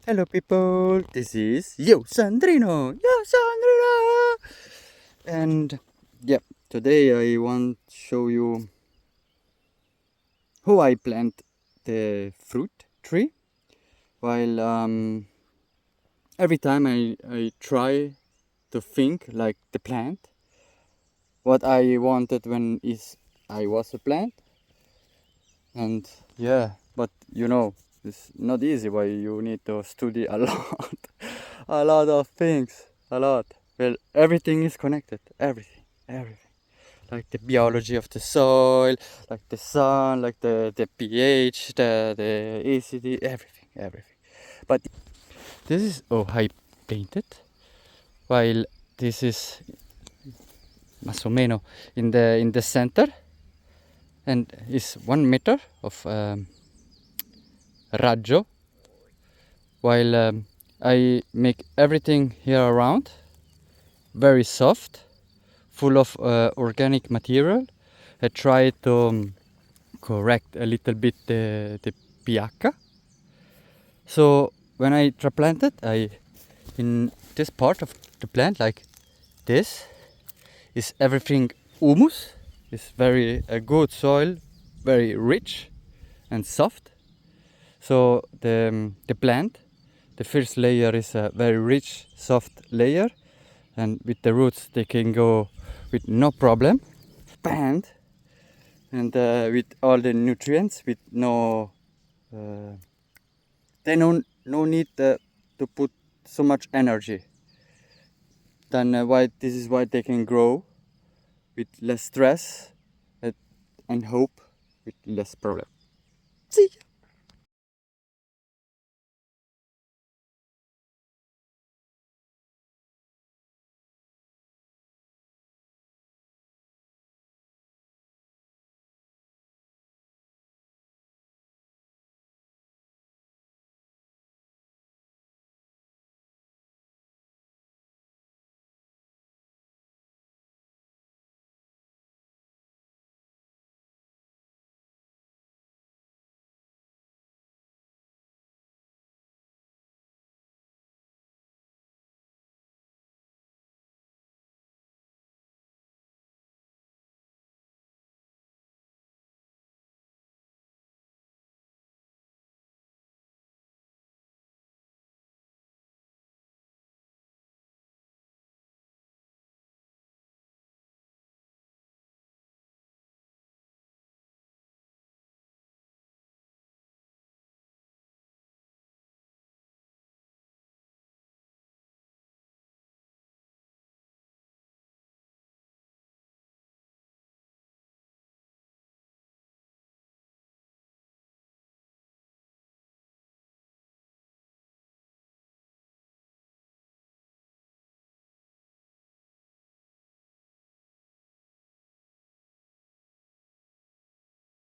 Hello people, this is Sandrino, and yeah, today I want to show you how I plant the fruit tree. While every time I try to think like the plant, what I wanted when I was a plant, and yeah, but it's not easy. Why you need to study a lot, a lot of things, a lot. Well, everything is connected. Everything. Like the biology of the soil, like the sun, like the pH, the acidity, everything. But this is I painted, while this is más o menos in the center, and is 1 meter of raggio, while I make everything here around very soft, full of organic material. I try to correct a little bit the pH. So when I transplant it, in this part of the plant, like this, is everything humus. It's very a good soil, very rich and soft. So the plant, the first layer is a very rich, soft layer, and with the roots they can go with no problem. Expand, and with all the nutrients, with uh, they no need to put so much energy. Then why this is why they can grow with less stress and hope with less problem. See ya.